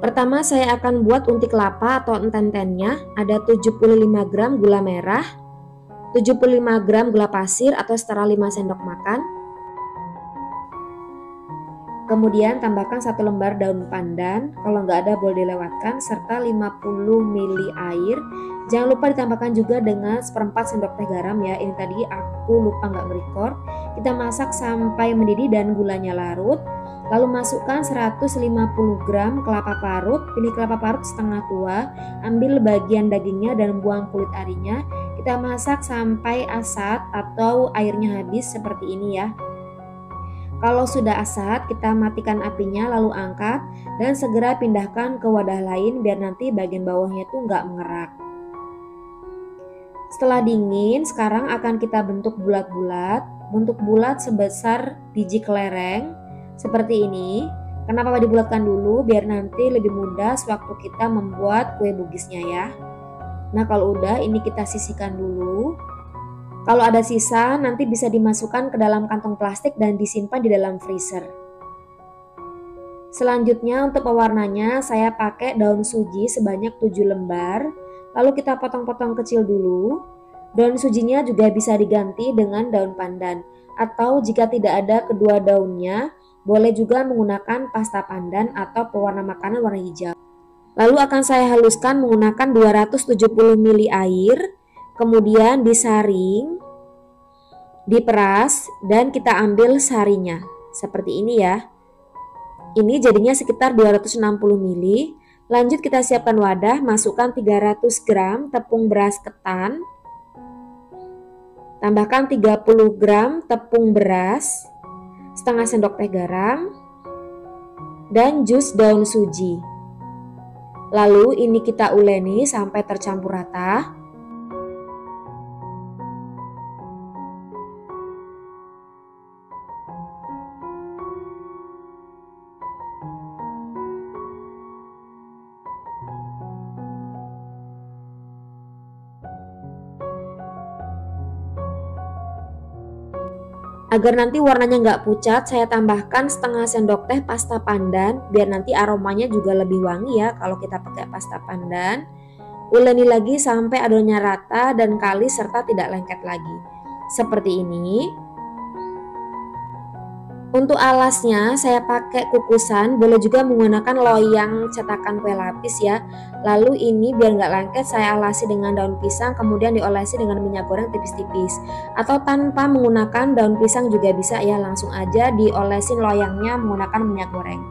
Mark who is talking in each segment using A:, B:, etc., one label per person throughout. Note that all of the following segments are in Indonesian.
A: Pertama saya akan buat unti kelapa atau enten-entennya. Ada 75 gram gula merah, 75 gram gula pasir atau setara 5 sendok makan. Kemudian tambahkan 1 lembar daun pandan, kalau nggak ada boleh dilewatkan, serta 50 ml air. Jangan lupa ditambahkan juga dengan seperempat sendok teh garam ya. Ini tadi aku lupa nggak merecord. Kita masak sampai mendidih dan gulanya larut. Lalu masukkan 150 gram kelapa parut. Pilih kelapa parut setengah tua, ambil bagian dagingnya dan buang kulit arinya. Kita masak sampai asat atau airnya habis seperti ini ya. Kalau sudah asat, kita matikan apinya lalu angkat dan segera pindahkan ke wadah lain biar nanti bagian bawahnya tuh nggak mengerak. Setelah dingin, sekarang akan kita bentuk bulat-bulat. Bentuk bulat sebesar biji kelereng seperti ini. Kenapa dibulatkan dulu? Biar nanti lebih mudah sewaktu kita membuat kue bugisnya ya. Nah kalau udah, ini kita sisihkan dulu. Kalau ada sisa nanti bisa dimasukkan ke dalam kantong plastik dan disimpan di dalam freezer. Selanjutnya untuk pewarnanya saya pakai daun suji sebanyak 7 lembar. Lalu kita potong-potong kecil dulu. Daun sujinya juga bisa diganti dengan daun pandan. Atau jika tidak ada kedua daunnya, boleh juga menggunakan pasta pandan atau pewarna makanan warna hijau. Lalu akan saya haluskan menggunakan 270 ml air. Kemudian disaring, diperas, dan kita ambil sarinya. Seperti ini ya. Ini jadinya sekitar 260 ml. Lanjut kita siapkan wadah, masukkan 300 gram tepung beras ketan. Tambahkan 30 gram tepung beras, setengah sendok teh garam, dan jus daun suji. Lalu ini kita uleni sampai tercampur rata. Agar nanti warnanya nggak pucat, saya tambahkan setengah sendok teh pasta pandan biar nanti aromanya juga lebih wangi ya kalau kita pakai pasta pandan. Uleni lagi sampai adonannya rata dan kalis serta tidak lengket lagi. Seperti ini. Untuk alasnya saya pakai kukusan, boleh juga menggunakan loyang cetakan kue lapis ya. Lalu ini biar nggak lengket saya alasi dengan daun pisang, kemudian diolesi dengan minyak goreng tipis-tipis. Atau tanpa menggunakan daun pisang juga bisa ya, langsung aja diolesin loyangnya menggunakan minyak goreng.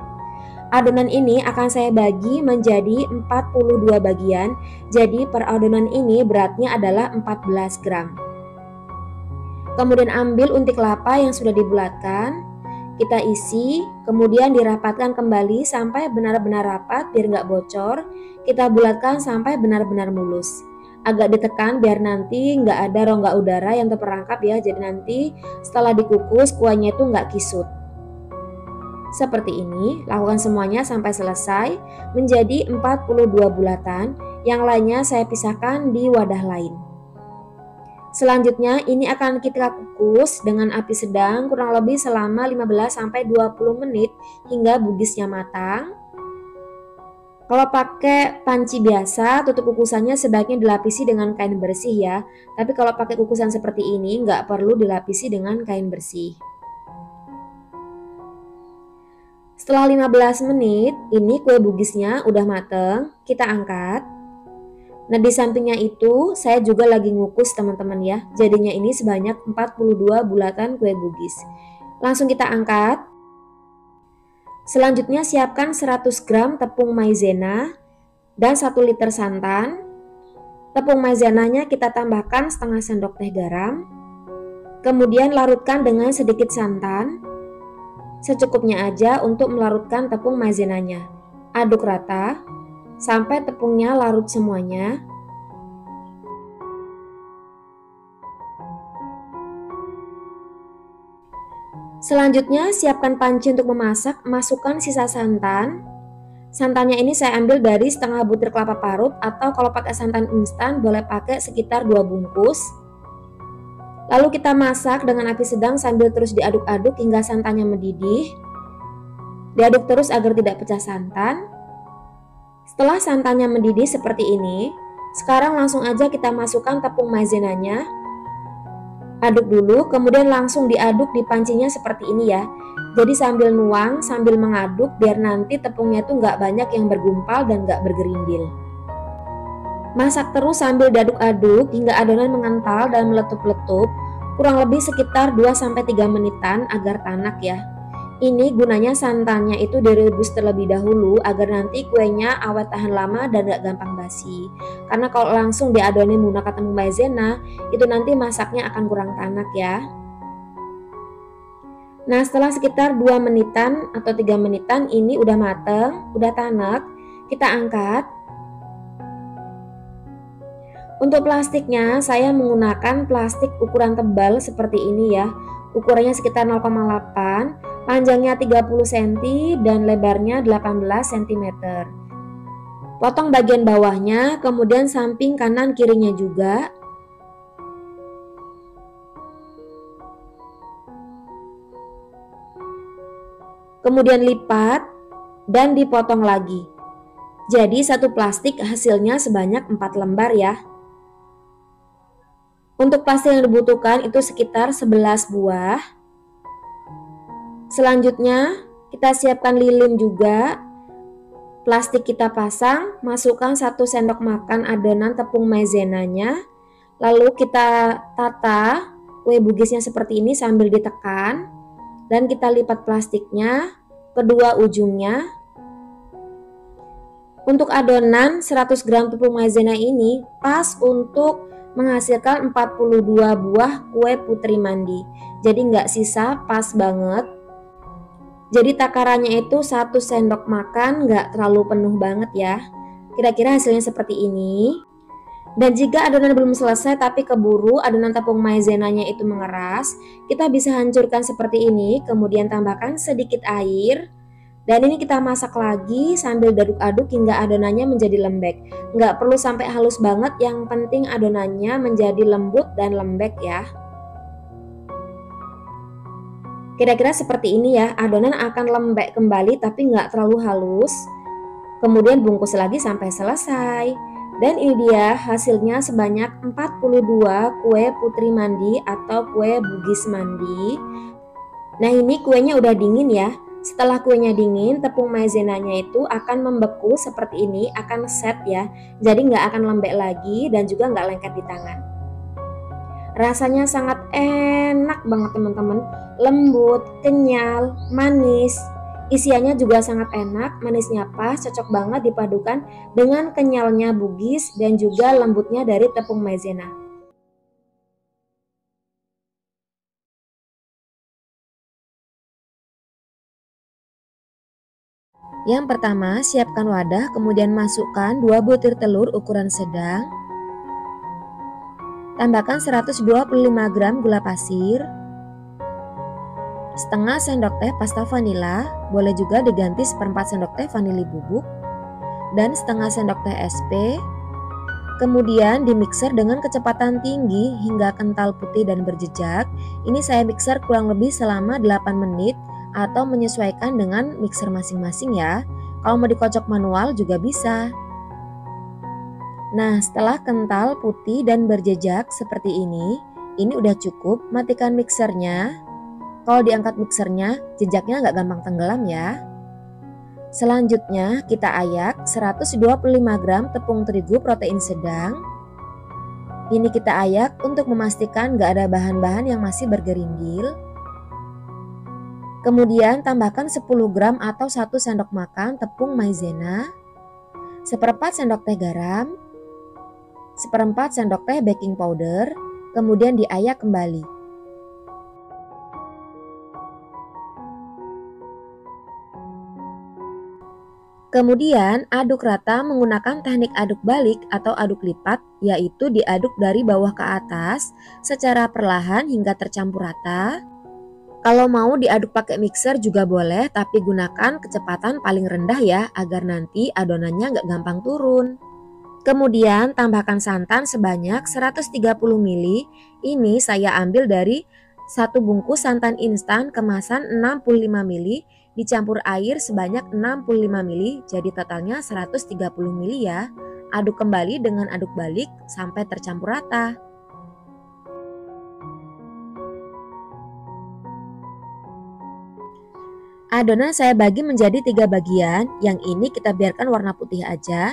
A: Adonan ini akan saya bagi menjadi 42 bagian, jadi per adonan ini beratnya adalah 14 gram. Kemudian ambil unti kelapa yang sudah dibulatkan. Kita isi, kemudian dirapatkan kembali sampai benar-benar rapat biar nggak bocor. Kita bulatkan sampai benar-benar mulus. Agak ditekan biar nanti nggak ada rongga udara yang terperangkap ya. Jadi nanti setelah dikukus kuahnya itu nggak kisut. Seperti ini, lakukan semuanya sampai selesai menjadi 42 bulatan. Yang lainnya saya pisahkan di wadah lain. Selanjutnya ini akan kita kukus dengan api sedang kurang lebih selama 15-20 menit hingga bugisnya matang. Kalau pakai panci biasa, tutup kukusannya sebaiknya dilapisi dengan kain bersih ya. Tapi kalau pakai kukusan seperti ini nggak perlu dilapisi dengan kain bersih. Setelah 15 menit, ini kue bugisnya udah mateng, kita angkat. Nah di sampingnya itu saya juga lagi ngukus teman-teman ya. Jadinya ini sebanyak 42 bulatan kue bugis. Langsung kita angkat. Selanjutnya siapkan 100 gram tepung maizena dan 1 liter santan. Tepung maizenanya kita tambahkan setengah sendok teh garam. Kemudian larutkan dengan sedikit santan. Secukupnya aja untuk melarutkan tepung maizenanya. Aduk rata sampai tepungnya larut semuanya. Selanjutnya siapkan panci untuk memasak, masukkan sisa santan. Santannya ini saya ambil dari setengah butir kelapa parut atau kalau pakai santan instan boleh pakai sekitar 2 bungkus. Lalu kita masak dengan api sedang sambil terus diaduk-aduk hingga santannya mendidih. Diaduk terus agar tidak pecah santan. Setelah santannya mendidih seperti ini, sekarang langsung aja kita masukkan tepung maizenanya. Aduk dulu, kemudian langsung diaduk di pancinya seperti ini ya. Jadi sambil nuang, sambil mengaduk biar nanti tepungnya itu nggak banyak yang bergumpal dan nggak bergerindil. Masak terus sambil diaduk-aduk hingga adonan mengental dan meletup-letup, kurang lebih sekitar 2-3 menitan agar tanak ya. Ini gunanya santannya itu direbus terlebih dahulu agar nanti kuenya awet tahan lama dan gak gampang basi. Karena kalau langsung diadonin menggunakan tepung maizena, itu nanti masaknya akan kurang tanak ya. Nah, setelah sekitar 2 menitan atau 3 menitan ini udah mateng, udah tanak, kita angkat. Untuk plastiknya saya menggunakan plastik ukuran tebal seperti ini ya. Ukurannya sekitar 0,8, panjangnya 30 cm dan lebarnya 18 cm. Potong bagian bawahnya, kemudian samping kanan kirinya juga. Kemudian lipat dan dipotong lagi. Jadi satu plastik hasilnya sebanyak 4 lembar ya. Untuk plastik yang dibutuhkan itu sekitar 11 buah. Selanjutnya kita siapkan lilin juga. Plastik kita pasang, masukkan 1 sendok makan adonan tepung maizenanya. Lalu kita tata kue bugisnya seperti ini sambil ditekan. Dan kita lipat plastiknya kedua ujungnya. Untuk adonan 100 gram tepung maizena ini pas untuk menghasilkan 42 buah kue putri mandi. Jadi nggak sisa, pas banget. Jadi takarannya itu 1 sendok makan, nggak terlalu penuh banget ya. Kira-kira hasilnya seperti ini. Dan jika adonan belum selesai tapi keburu adonan tepung maizenanya itu mengeras, kita bisa hancurkan seperti ini, kemudian tambahkan sedikit air. Dan ini kita masak lagi sambil aduk-aduk hingga adonannya menjadi lembek. Nggak perlu sampai halus banget, yang penting adonannya menjadi lembut dan lembek ya. Kira-kira seperti ini ya, adonan akan lembek kembali tapi nggak terlalu halus. Kemudian bungkus lagi sampai selesai. Dan ini dia hasilnya sebanyak 42 kue putri mandi atau kue bugis mandi. Nah, ini kuenya udah dingin ya. Setelah kuenya dingin, tepung maizenanya itu akan membeku seperti ini, akan set ya. Jadi nggak akan lembek lagi dan juga nggak lengket di tangan. Rasanya sangat enak banget teman-teman. Lembut, kenyal, manis. Isiannya juga sangat enak, manisnya pas, cocok banget dipadukan dengan kenyalnya bugis dan juga lembutnya dari tepung maizena. Yang pertama, siapkan wadah, kemudian masukkan 2 butir telur ukuran sedang. Tambahkan 125 gram gula pasir. Setengah sendok teh pasta vanila, boleh juga diganti 1/4 sendok teh vanili bubuk. Dan setengah sendok teh SP. Kemudian dimixer dengan kecepatan tinggi hingga kental putih dan berjejak. Ini saya mixer kurang lebih selama 8 menit. Atau menyesuaikan dengan mixer masing-masing ya. Kalau mau dikocok manual juga bisa. Nah, setelah kental, putih, dan berjejak seperti ini udah cukup. Matikan mixernya. Kalau diangkat mixernya, jejaknya nggak gampang tenggelam ya. Selanjutnya kita ayak 125 gram tepung terigu protein sedang. Ini kita ayak untuk memastikan nggak ada bahan-bahan yang masih bergerindil. Kemudian tambahkan 10 gram atau 1 sendok makan tepung maizena, 1/4 sendok teh garam, 1/4 sendok teh baking powder, kemudian diayak kembali. Kemudian aduk rata menggunakan teknik aduk balik atau aduk lipat, yaitu diaduk dari bawah ke atas secara perlahan hingga tercampur rata. Kalau mau diaduk pakai mixer juga boleh, tapi gunakan kecepatan paling rendah ya, agar nanti adonannya nggak gampang turun. Kemudian tambahkan santan sebanyak 130 ml. Ini saya ambil dari 1 bungkus santan instan kemasan 65 ml. dicampur air sebanyak 65 ml, jadi totalnya 130 ml ya. Aduk kembali dengan aduk balik sampai tercampur rata. Adonan saya bagi menjadi 3 bagian, yang ini kita biarkan warna putih aja.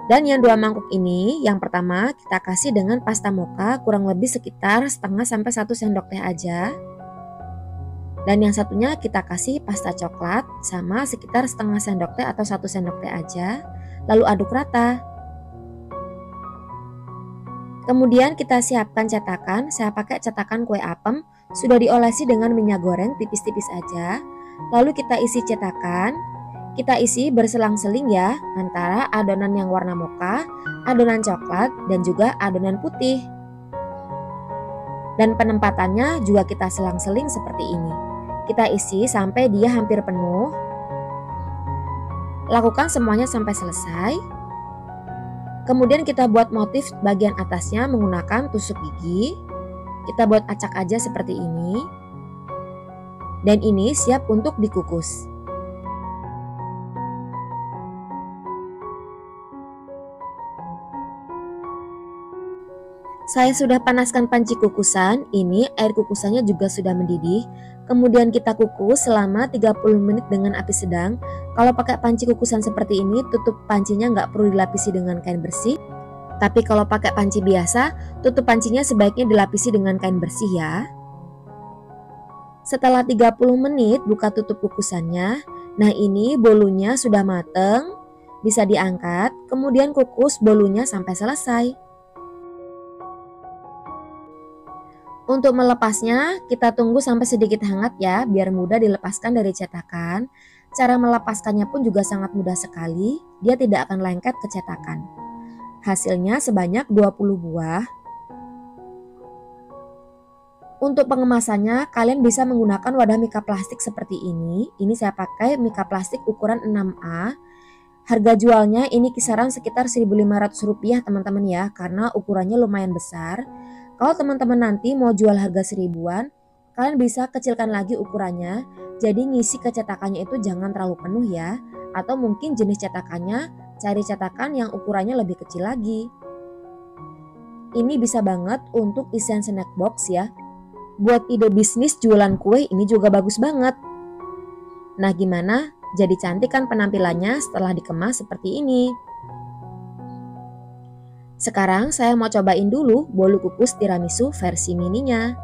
A: Dan yang 2 mangkuk ini, yang pertama kita kasih dengan pasta mocha kurang lebih sekitar setengah sampai 1 sendok teh aja. Dan yang satunya kita kasih pasta coklat sama sekitar setengah sendok teh atau 1 sendok teh aja. Lalu aduk rata. Kemudian kita siapkan cetakan, saya pakai cetakan kue apem, sudah diolesi dengan minyak goreng tipis-tipis aja. Lalu kita isi cetakan. Kita isi berselang-seling ya, antara adonan yang warna mocha, adonan coklat, dan juga adonan putih. Dan penempatannya juga kita selang-seling seperti ini. Kita isi sampai dia hampir penuh. Lakukan semuanya sampai selesai. Kemudian kita buat motif bagian atasnya menggunakan tusuk gigi. Kita buat acak aja seperti ini. Dan ini siap untuk dikukus. Saya sudah panaskan panci kukusan, ini air kukusannya juga sudah mendidih. Kemudian kita kukus selama 30 menit dengan api sedang. Kalau pakai panci kukusan seperti ini, tutup pancinya nggak perlu dilapisi dengan kain bersih. Tapi kalau pakai panci biasa, tutup pancinya sebaiknya dilapisi dengan kain bersih ya. Setelah 30 menit buka tutup kukusannya. Nah ini bolunya sudah mateng, bisa diangkat, kemudian kukus bolunya sampai selesai. Untuk melepasnya, kita tunggu sampai sedikit hangat ya, biar mudah dilepaskan dari cetakan. Cara melepaskannya pun juga sangat mudah sekali, dia tidak akan lengket ke cetakan. Hasilnya sebanyak 20 buah. Untuk pengemasannya, kalian bisa menggunakan wadah mika plastik seperti ini. Ini saya pakai mika plastik ukuran 6A. Harga jualnya ini kisaran sekitar Rp1.500 teman-teman ya, karena ukurannya lumayan besar. Kalau teman-teman nanti mau jual harga 1000-an, kalian bisa kecilkan lagi ukurannya. Jadi ngisi ke cetakannya itu jangan terlalu penuh ya. Atau mungkin jenis cetakannya, cari cetakan yang ukurannya lebih kecil lagi. Ini bisa banget untuk isian snack box ya. Buat ide bisnis jualan kue ini juga bagus banget. Nah gimana? Jadi cantik kan penampilannya setelah dikemas seperti ini. Sekarang saya mau cobain dulu bolu kukus tiramisu versi mininya.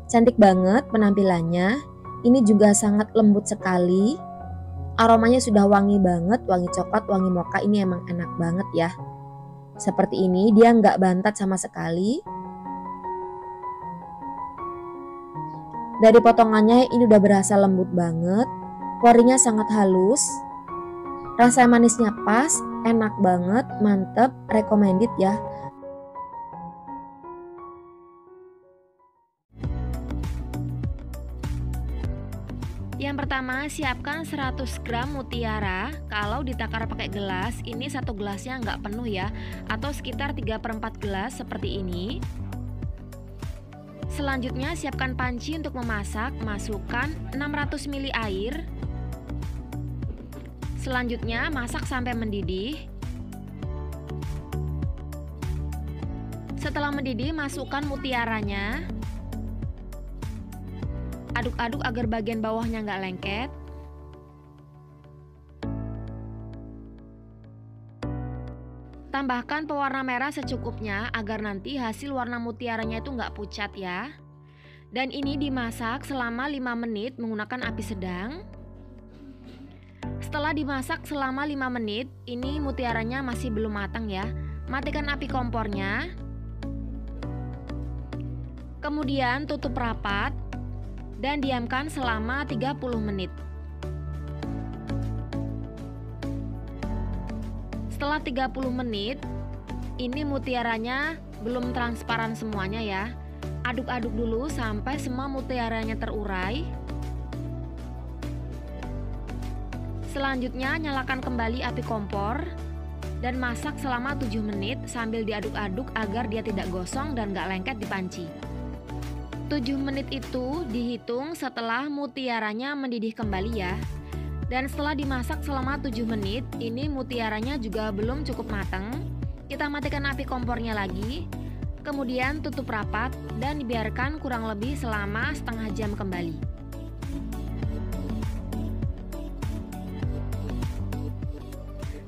A: Cantik banget penampilannya. Ini juga sangat lembut sekali. Aromanya sudah wangi banget, wangi coklat, wangi mocha. Ini emang enak banget ya. Seperti ini, dia nggak bantat sama sekali. Dari potongannya ini udah berasa lembut banget. Porinya sangat halus. Rasa manisnya pas, enak banget, mantep, recommended ya. Yang pertama, siapkan 100 gram mutiara. Kalau ditakar pakai gelas, ini satu gelasnya nggak penuh ya, atau sekitar 3/4 gelas seperti ini. Selanjutnya siapkan panci untuk memasak, masukkan 600 ml air. Selanjutnya masak sampai mendidih. Setelah mendidih, masukkan mutiaranya. Aduk-aduk agar bagian bawahnya nggak lengket. Tambahkan pewarna merah secukupnya agar nanti hasil warna mutiaranya itu nggak pucat ya. Dan ini dimasak selama 5 menit menggunakan api sedang. Setelah dimasak selama 5 menit, ini mutiaranya masih belum matang ya. Matikan api kompornya. Kemudian tutup rapat dan diamkan selama 30 menit. Setelah 30 menit, ini mutiaranya belum transparan semuanya ya. Aduk-aduk dulu sampai semua mutiaranya terurai. Selanjutnya nyalakan kembali api kompor dan masak selama 7 menit sambil diaduk-aduk agar dia tidak gosong dan gak lengket di panci. 7 menit itu dihitung setelah mutiaranya mendidih kembali ya. Dan setelah dimasak selama 7 menit, ini mutiaranya juga belum cukup matang. Kita matikan api kompornya lagi, kemudian tutup rapat dan dibiarkan kurang lebih selama setengah jam kembali.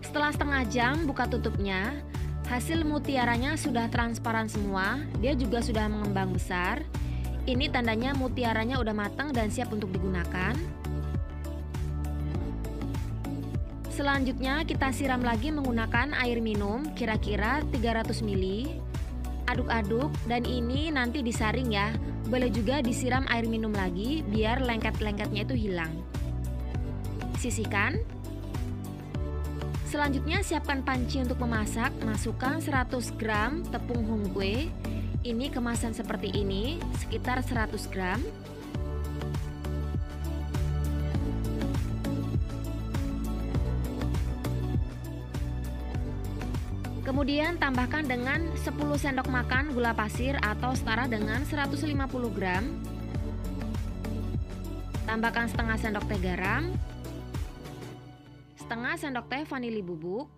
A: Setelah setengah jam buka tutupnya, hasil mutiaranya sudah transparan semua, dia juga sudah mengembang besar. Ini tandanya mutiaranya udah matang dan siap untuk digunakan. Selanjutnya kita siram lagi menggunakan air minum kira-kira 300 ml. Aduk-aduk dan ini nanti disaring ya. Boleh juga disiram air minum lagi biar lengket-lengketnya itu hilang. Sisihkan. Selanjutnya siapkan panci untuk memasak. Masukkan 100 gram tepung hongkwe. Ini kemasan seperti ini, sekitar 100 gram. Kemudian tambahkan dengan 10 sendok makan gula pasir atau setara dengan 150 gram. Tambahkan setengah sendok teh garam, setengah sendok teh vanili bubuk.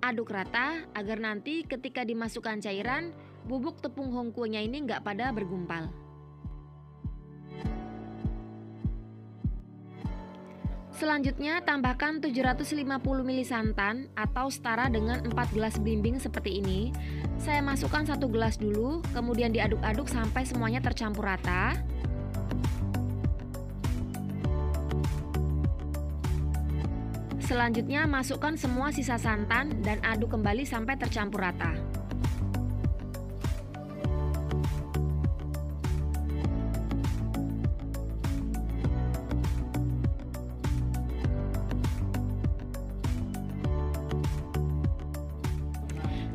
A: Aduk rata agar nanti ketika dimasukkan cairan, bubuk tepung hongkwe-nya ini nggak pada bergumpal. Selanjutnya tambahkan 750 ml santan atau setara dengan 4 gelas blimbing seperti ini. Saya masukkan 1 gelas dulu, kemudian diaduk-aduk sampai semuanya tercampur rata. Selanjutnya masukkan semua sisa santan dan aduk kembali sampai tercampur rata.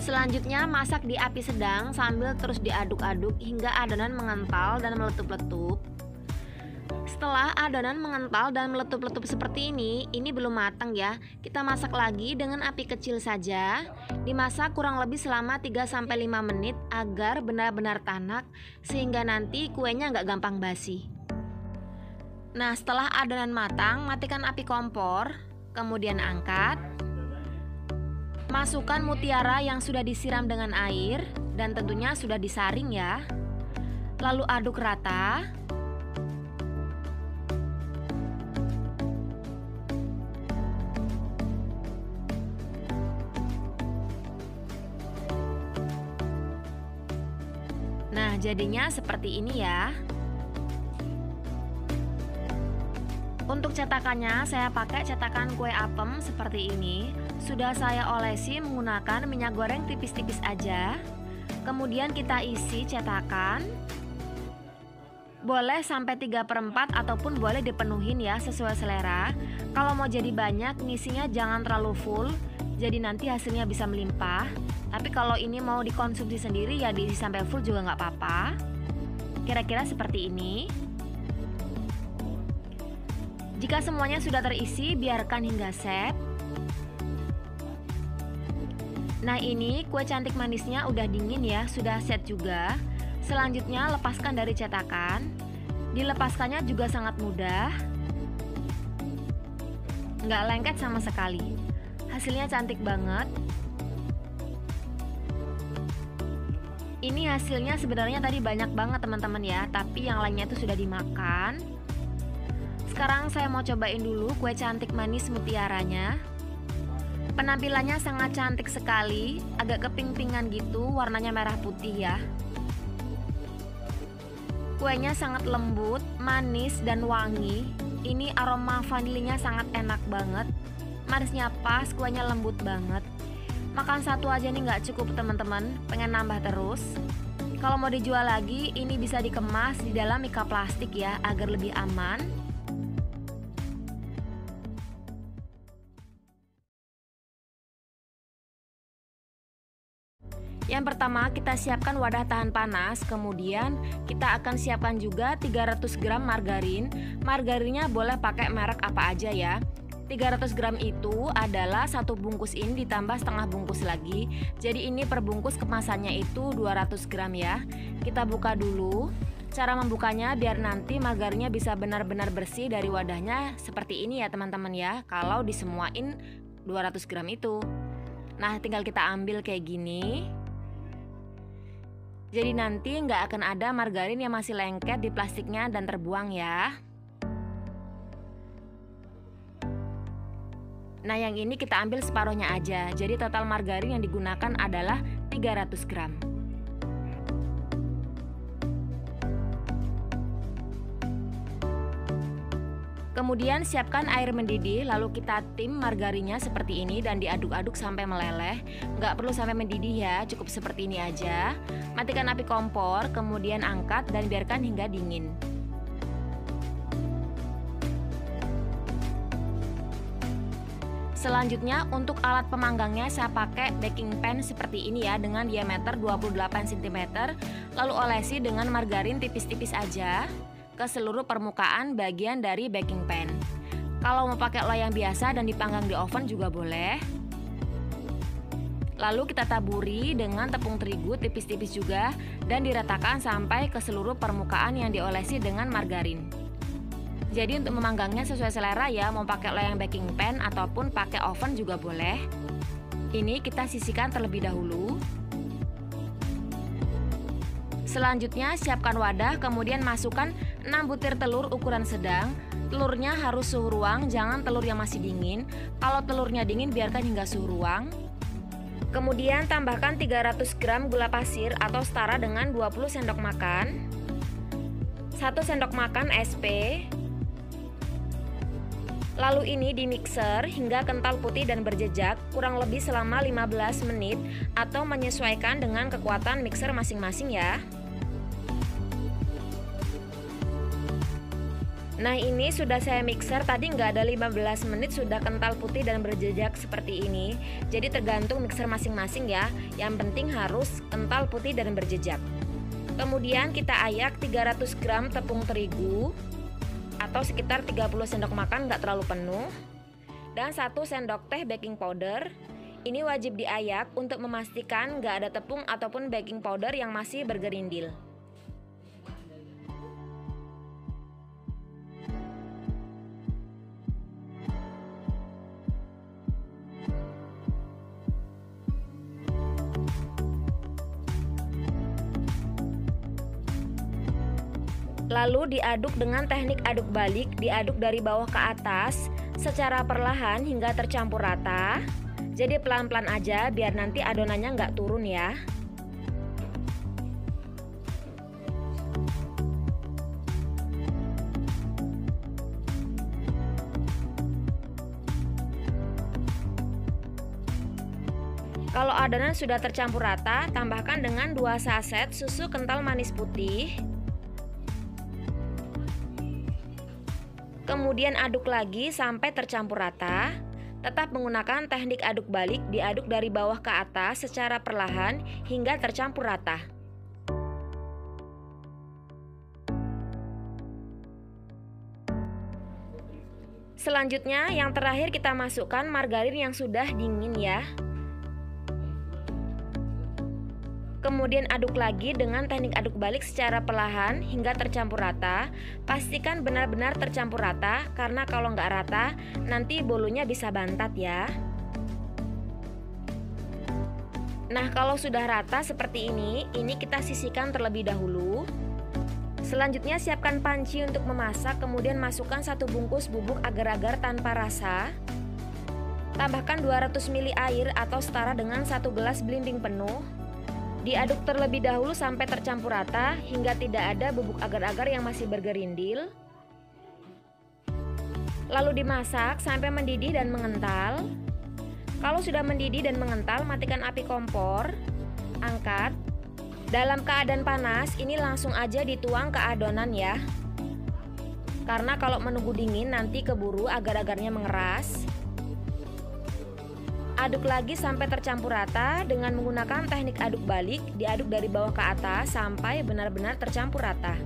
A: Selanjutnya masak di api sedang sambil terus diaduk-aduk hingga adonan mengental dan meletup-letup. Setelah adonan mengental dan meletup-letup seperti ini belum matang ya. Kita masak lagi dengan api kecil saja. Dimasak kurang lebih selama 3-5 menit agar benar-benar tanak sehingga nanti kuenya nggak gampang basi. Nah, setelah adonan matang, matikan api kompor, kemudian angkat. Masukkan mutiara yang sudah disiram dengan air dan tentunya sudah disaring ya. Lalu aduk rata. Nah, jadinya seperti ini ya. Untuk cetakannya saya pakai cetakan kue apem seperti ini. Sudah saya olesi menggunakan minyak goreng tipis-tipis aja. Kemudian kita isi cetakan. Boleh sampai 3/4 ataupun boleh dipenuhin ya sesuai selera. Kalau mau jadi banyak ngisinya jangan terlalu full, jadi nanti hasilnya bisa melimpah. Tapi kalau ini mau dikonsumsi sendiri ya diisi sampai full juga nggak apa-apa. Kira-kira seperti ini. Jika semuanya sudah terisi, biarkan hingga set. Nah, ini kue cantik manisnya udah dingin ya, sudah set juga. Selanjutnya lepaskan dari cetakan. Dilepaskannya juga sangat mudah. Nggak lengket sama sekali. Hasilnya cantik banget. Ini hasilnya sebenarnya tadi banyak banget teman-teman ya, tapi yang lainnya itu sudah dimakan. Sekarang saya mau cobain dulu kue cantik manis mutiaranya. Penampilannya sangat cantik sekali, agak keping-pingan gitu, warnanya merah putih ya. Kuenya sangat lembut, manis dan wangi. Ini aroma vanilinya sangat enak banget. Manisnya pas, kuenya lembut banget. Makan satu aja nih nggak cukup teman-teman, pengen nambah terus. Kalau mau dijual lagi, ini bisa dikemas di dalam mika plastik ya, agar lebih aman. Yang pertama kita siapkan wadah tahan panas, kemudian kita akan siapkan juga 300 gram margarin. Margarinnya boleh pakai merek apa aja ya. 300 gram itu adalah satu bungkus ini ditambah setengah bungkus lagi. Jadi ini per bungkus kemasannya itu 200 gram ya. Kita buka dulu.
B: Cara membukanya biar nanti margarinnya bisa benar-benar bersih dari wadahnya seperti ini ya teman-teman ya, kalau disemuain 200 gram itu. Nah, tinggal kita ambil kayak gini. Jadi nanti nggak akan ada margarin yang masih lengket di plastiknya dan terbuang ya. Nah, yang ini kita ambil separuhnya aja. Jadi total margarin yang digunakan adalah 300 gram. Kemudian siapkan air mendidih, lalu kita tim margarinnya seperti ini dan diaduk-aduk sampai meleleh. Nggak perlu sampai mendidih ya, cukup seperti ini aja. Matikan api kompor, kemudian angkat dan biarkan hingga dingin. Selanjutnya untuk alat pemanggangnya saya pakai baking pan seperti ini ya, dengan diameter 28 cm. Lalu olesi dengan margarin tipis-tipis aja ke seluruh permukaan bagian dari baking pan. Kalau mau pakai loyang biasa dan dipanggang di oven juga boleh. Lalu kita taburi dengan tepung terigu tipis-tipis juga dan diratakan sampai ke seluruh permukaan yang diolesi dengan margarin. Jadi untuk memanggangnya sesuai selera ya, mau pakai loyang baking pan ataupun pakai oven juga boleh. Ini kita sisihkan terlebih dahulu. Selanjutnya siapkan wadah, kemudian masukkan 6 butir telur ukuran sedang. Telurnya harus suhu ruang, jangan telur yang masih dingin. Kalau telurnya dingin biarkan hingga suhu ruang. Kemudian tambahkan 300 gram gula pasir atau setara dengan 20 sendok makan, 1 sendok makan SP. Lalu ini di mixer hingga kental putih dan berjejak kurang lebih selama 15 menit atau menyesuaikan dengan kekuatan mixer masing-masing ya. Nah, ini sudah saya mixer, tadi nggak ada 15 menit sudah kental putih dan berjejak seperti ini. Jadi tergantung mixer masing-masing ya, yang penting harus kental putih dan berjejak. Kemudian kita ayak 300 gram tepung terigu atau sekitar 30 sendok makan, nggak terlalu penuh. Dan 1 sendok teh baking powder. Ini wajib diayak untuk memastikan nggak ada tepung ataupun baking powder yang masih bergerindil. Lalu diaduk dengan teknik aduk balik, diaduk dari bawah ke atas secara perlahan hingga tercampur rata. Jadi pelan-pelan aja biar nanti adonannya nggak turun ya. Kalau adonan sudah tercampur rata, tambahkan dengan 2 saset susu kental manis putih. Kemudian aduk lagi sampai tercampur rata. Tetap menggunakan teknik aduk balik, diaduk dari bawah ke atas secara perlahan hingga tercampur rata. Selanjutnya yang terakhir kita masukkan margarin yang sudah dingin ya. Kemudian aduk lagi dengan teknik aduk balik secara perlahan hingga tercampur rata. Pastikan benar-benar tercampur rata, karena kalau nggak rata nanti bolunya bisa bantat ya. Nah, kalau sudah rata seperti ini kita sisihkan terlebih dahulu. Selanjutnya siapkan panci untuk memasak, kemudian masukkan 1 bungkus bubuk agar-agar tanpa rasa. Tambahkan 200 ml air atau setara dengan 1 gelas belimbing penuh. Diaduk terlebih dahulu sampai tercampur rata hingga tidak ada bubuk agar-agar yang masih bergerindil. Lalu dimasak sampai mendidih dan mengental. Kalau sudah mendidih dan mengental, matikan api kompor. Angkat. Dalam keadaan panas, ini langsung aja dituang ke adonan ya. Karena kalau menunggu dingin nanti keburu agar-agarnya mengeras. Aduk lagi sampai tercampur rata dengan menggunakan teknik aduk balik, diaduk dari bawah ke atas sampai benar-benar tercampur rata.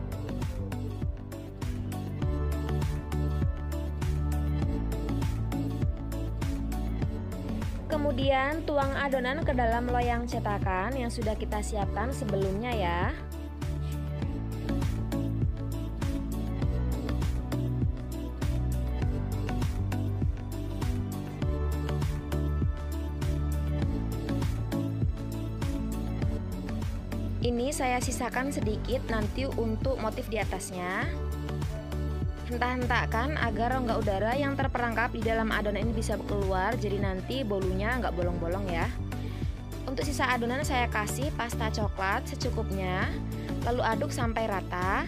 B: Kemudian tuang adonan ke dalam loyang cetakan yang sudah kita siapkan sebelumnya ya. Ini saya sisakan sedikit nanti untuk motif di atasnya. Hentak-hentakkan agar rongga udara yang terperangkap di dalam adonan ini bisa keluar, jadi nanti bolunya nggak bolong-bolong ya. Untuk sisa adonan saya kasih pasta coklat secukupnya, lalu aduk sampai rata.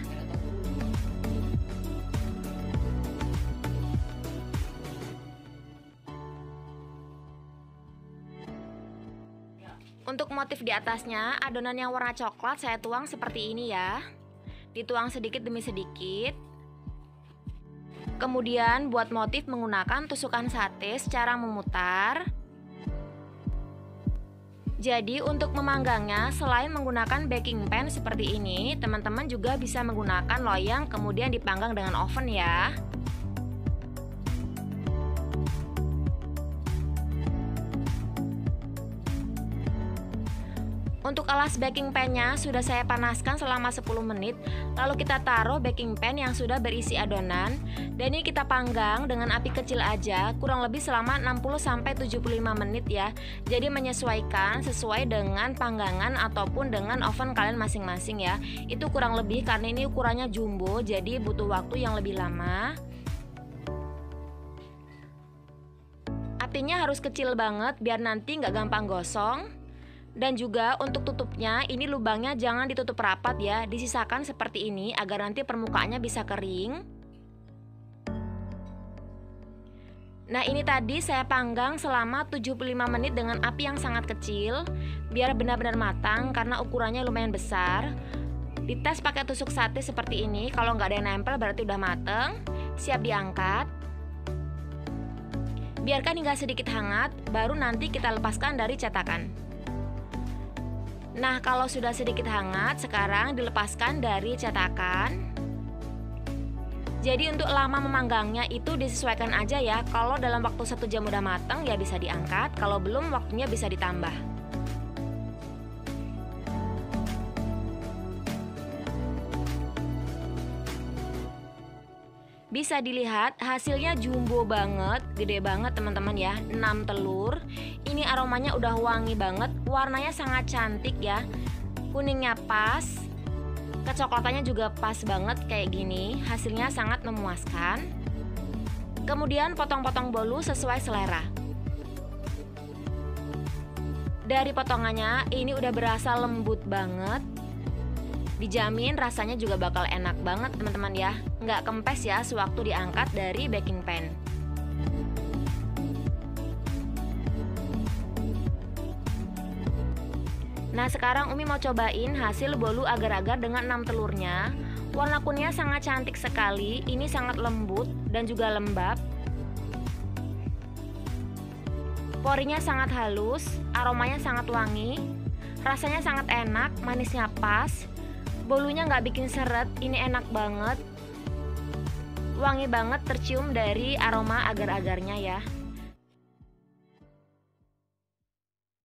B: Untuk motif di atasnya, adonan yang warna coklat saya tuang seperti ini ya. Dituang sedikit demi sedikit. Kemudian buat motif menggunakan tusukan sate secara memutar. Jadi untuk memanggangnya, selain menggunakan baking pan seperti ini, teman-teman juga bisa menggunakan loyang kemudian dipanggang dengan oven ya. Untuk alas baking pan-nya sudah saya panaskan selama 10 menit. Lalu kita taruh baking pan yang sudah berisi adonan. Dan ini kita panggang dengan api kecil aja, kurang lebih selama 60-75 menit ya. Jadi menyesuaikan sesuai dengan panggangan ataupun dengan oven kalian masing-masing ya. Itu kurang lebih karena ini ukurannya jumbo, jadi butuh waktu yang lebih lama. Apinya harus kecil banget biar nanti nggak gampang gosong. Dan juga untuk tutupnya, ini lubangnya jangan ditutup rapat ya, disisakan seperti ini agar nanti permukaannya bisa kering. Nah ini tadi saya panggang selama 75 menit dengan api yang sangat kecil, biar benar-benar matang karena ukurannya lumayan besar. Dites pakai tusuk sate seperti ini, kalau nggak ada yang nempel berarti udah mateng, siap diangkat. Biarkan hingga sedikit hangat, baru nanti kita lepaskan dari cetakan. Nah, kalau sudah sedikit hangat, sekarang dilepaskan dari cetakan. Jadi untuk lama memanggangnya itu disesuaikan aja ya. Kalau dalam waktu 1 jam udah matang ya bisa diangkat, kalau belum waktunya bisa ditambah. Bisa dilihat hasilnya jumbo banget, gede banget teman-teman ya, 6 telur. Ini aromanya udah wangi banget, warnanya sangat cantik ya. Kuningnya pas, kecoklatannya juga pas banget kayak gini, hasilnya sangat memuaskan. Kemudian potong-potong bolu sesuai selera. Dari potongannya ini udah berasa lembut banget. Dijamin rasanya juga bakal enak banget teman-teman ya. Nggak kempes ya sewaktu diangkat dari baking pan. Nah sekarang Umi mau cobain hasil bolu agar-agar dengan 6 telurnya. Warna kuningnya sangat cantik sekali. Ini sangat lembut dan juga lembab. Porinya sangat halus, aromanya sangat wangi. Rasanya sangat enak, manisnya pas. Bolunya nggak bikin seret, ini enak banget. Wangi banget tercium dari aroma agar-agarnya ya.